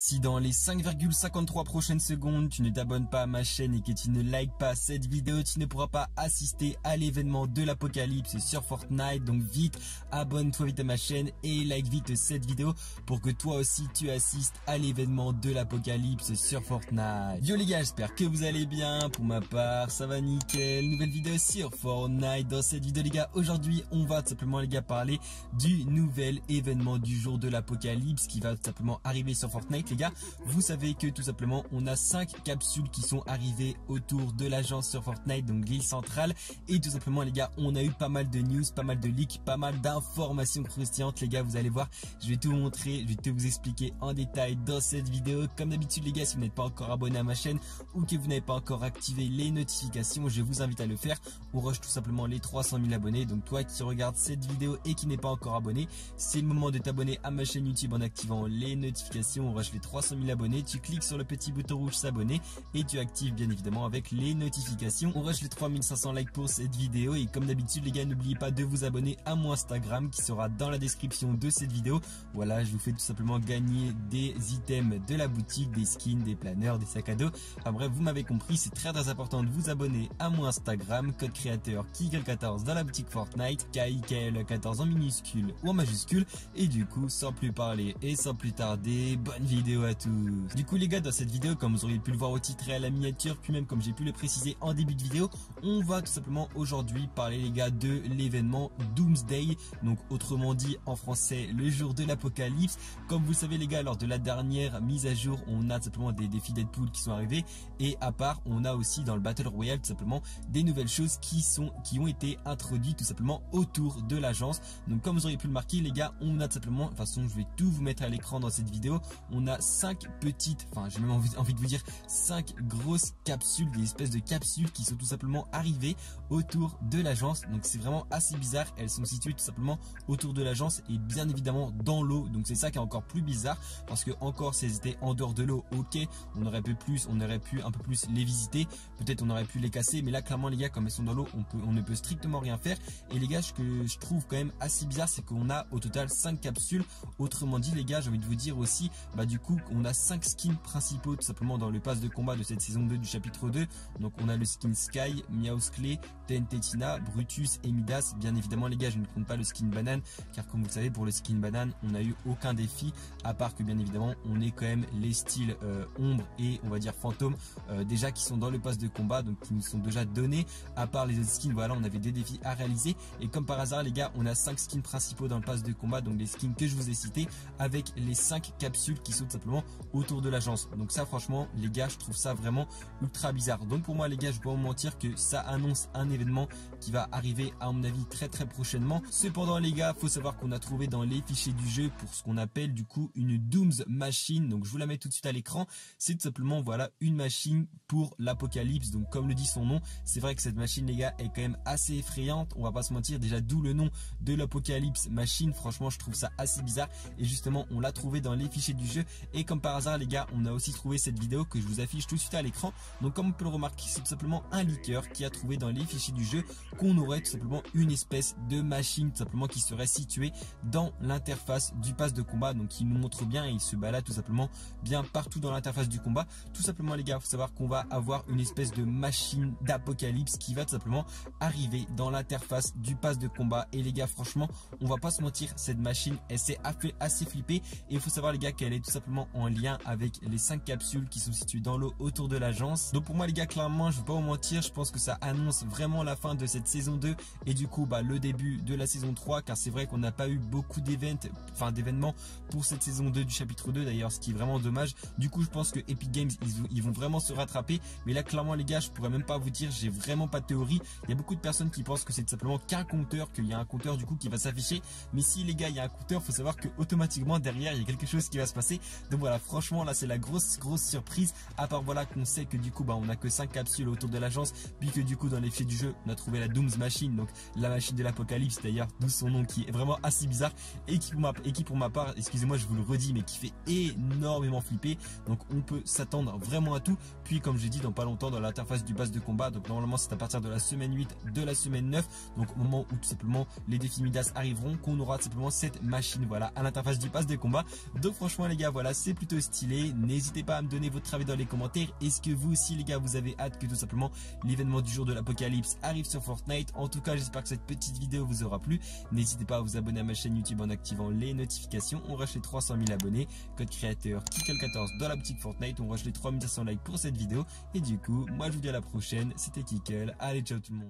Si dans les 5,53 prochaines secondes, tu ne t'abonnes pas à ma chaîne et que tu ne likes pas cette vidéo, tu ne pourras pas assister à l'événement de l'apocalypse sur Fortnite. Donc vite, abonne-toi vite à ma chaîne et like vite cette vidéo pour que toi aussi tu assistes à l'événement de l'apocalypse sur Fortnite. Yo les gars, j'espère que vous allez bien. Pour ma part, ça va nickel. Nouvelle vidéo sur Fortnite. Dans cette vidéo les gars, aujourd'hui on va tout simplement les gars parler du nouvel événement du jour de l'apocalypse qui va tout simplement arriver sur Fortnite. Les gars, vous savez que tout simplement on a 5 capsules qui sont arrivées autour de l'agence sur Fortnite, donc l'île centrale, et tout simplement les gars, on a eu pas mal de news, pas mal de leaks, pas mal d'informations croustillantes. Les gars, vous allez voir, je vais tout vous montrer, je vais tout vous expliquer en détail dans cette vidéo. Comme d'habitude les gars, si vous n'êtes pas encore abonné à ma chaîne ou que vous n'avez pas encore activé les notifications, je vous invite à le faire. On rush tout simplement les 300 000 abonnés. Donc toi qui regardes cette vidéo et qui n'est pas encore abonné, c'est le moment de t'abonner à ma chaîne YouTube en activant les notifications. On rush les 300 000 abonnés, tu cliques sur le petit bouton rouge s'abonner et tu actives bien évidemment avec les notifications. On rush les 3500 likes pour cette vidéo et comme d'habitude les gars, n'oubliez pas de vous abonner à mon Instagram qui sera dans la description de cette vidéo. Voilà, je vous fais tout simplement gagner des items de la boutique, des skins, des planeurs, des sacs à dos. Enfin bref, vous m'avez compris, c'est très important de vous abonner à mon Instagram, code créateur KIKL14 dans la boutique Fortnite, KIKL14 en minuscule ou en majuscule. Et du coup, sans plus parler et sans plus tarder, bonne vidéo à tous. Du coup les gars, dans cette vidéo, comme vous auriez pu le voir au titre et à la miniature, puis même comme j'ai pu le préciser en début de vidéo, on va tout simplement aujourd'hui parler les gars de l'événement Doomsday, donc autrement dit en français le jour de l'apocalypse. Comme vous le savez les gars, lors de la dernière mise à jour, on a tout simplement des défis Deadpool qui sont arrivés, et à part on a aussi dans le Battle Royale tout simplement des nouvelles choses qui ont été introduites tout simplement autour de l'agence. Donc comme vous auriez pu le marquer les gars, on a tout simplement, de toute façon je vais tout vous mettre à l'écran dans cette vidéo, on a 5 petites, enfin j'ai même envie de vous dire 5 grosses capsules, des espèces de capsules qui sont tout simplement arrivées autour de l'agence. Donc c'est vraiment assez bizarre, elles sont situées tout simplement autour de l'agence et bien évidemment dans l'eau. Donc c'est ça qui est encore plus bizarre, parce que encore si elles étaient en dehors de l'eau, ok, on aurait pu un peu plus les visiter, peut-être on aurait pu les casser, mais là clairement les gars, comme elles sont dans l'eau, on ne peut strictement rien faire. Et les gars, ce que je trouve quand même assez bizarre, c'est qu'on a au total 5 capsules. Autrement dit les gars, j'ai envie de vous dire aussi, bah du coup on a 5 skins principaux tout simplement dans le pass de combat de cette saison 2 du chapitre 2. Donc on a le skin Sky, Meowth Clay, TNT Tina, Brutus et Midas. Bien évidemment les gars, je ne compte pas le skin banane, car comme vous le savez, pour le skin banane on n'a eu aucun défi, à part que bien évidemment on est quand même les styles ombre et on va dire fantôme déjà qui sont dans le pass de combat, donc qui nous sont déjà donnés. À part les autres skins, voilà, on avait des défis à réaliser, et comme par hasard les gars, on a 5 skins principaux dans le pass de combat, donc les skins que je vous ai cités, avec les 5 capsules qui sont tout simplement autour de l'agence. Donc ça franchement les gars, je trouve ça vraiment ultra bizarre. Donc pour moi les gars, je vais pas vous mentir que ça annonce un événement qui va arriver à mon avis très prochainement. Cependant les gars, faut savoir qu'on a trouvé dans les fichiers du jeu pour ce qu'on appelle du coup une Dooms Machine. Donc je vous la mets tout de suite à l'écran. C'est tout simplement voilà une machine pour l'apocalypse. Donc comme le dit son nom, c'est vrai que cette machine les gars est quand même assez effrayante, on va pas se mentir, déjà d'où le nom de l'apocalypse machine. Franchement je trouve ça assez bizarre, et justement on l'a trouvé dans les fichiers du jeu. Et comme par hasard les gars, on a aussi trouvé cette vidéo que je vous affiche tout de suite à l'écran. Donc comme on peut le remarquer, c'est tout simplement un leaker qui a trouvé dans les fichiers du jeu qu'on aurait tout simplement une espèce de machine tout simplement qui serait située dans l'interface du pass de combat. Donc il nous montre bien et il se balade tout simplement bien partout dans l'interface du combat. Tout simplement les gars, il faut savoir qu'on va avoir une espèce de machine d'apocalypse qui va tout simplement arriver dans l'interface du pass de combat. Et les gars franchement, on va pas se mentir, cette machine elle s'est assez flippée, et il faut savoir les gars qu'elle est tout simplement en lien avec les 5 capsules qui sont situées dans l'eau autour de l'agence. Donc pour moi les gars, clairement je vais pas vous mentir, je pense que ça annonce vraiment la fin de cette saison 2 et du coup bah le début de la saison 3, car c'est vrai qu'on n'a pas eu beaucoup d'événements pour cette saison 2 du chapitre 2 d'ailleurs, ce qui est vraiment dommage. Du coup je pense que Epic Games ils vont vraiment se rattraper, mais là clairement les gars, je pourrais même pas vous dire, j'ai vraiment pas de théorie. Il y a beaucoup de personnes qui pensent que c'est tout simplement qu'un compteur, qu'il y a un compteur du coup qui va s'afficher, mais si les gars il y a un compteur, faut savoir que automatiquement derrière il y a quelque chose qui va se passer. Donc voilà, franchement là c'est la grosse surprise, à part voilà qu'on sait que du coup bah on a que 5 capsules autour de l'agence, puis que du coup dans les fichiers du jeu on a trouvé la Dooms Machine, donc la machine de l'apocalypse d'ailleurs, d'où son nom qui est vraiment assez bizarre, et qui pour ma part, excusez-moi je vous le redis, mais qui fait énormément flipper. Donc on peut s'attendre vraiment à tout. Puis comme j'ai dit, dans pas longtemps dans l'interface du pass de combat, donc normalement c'est à partir de la semaine 8 de la semaine 9, donc au moment où tout simplement les défis Midas arriveront, qu'on aura tout simplement cette machine voilà à l'interface du pass de combat. Donc franchement les gars, voilà voilà, c'est plutôt stylé. N'hésitez pas à me donner votre avis dans les commentaires. Est-ce que vous aussi les gars, vous avez hâte que tout simplement l'événement du jour de l'apocalypse arrive sur Fortnite? En tout cas, j'espère que cette petite vidéo vous aura plu. N'hésitez pas à vous abonner à ma chaîne YouTube en activant les notifications. On rush les 300 000 abonnés. Code créateur Kikkel14 dans la boutique Fortnite. On rush les 3500 likes pour cette vidéo. Et du coup, moi je vous dis à la prochaine. C'était Kikkel. Allez, ciao tout le monde.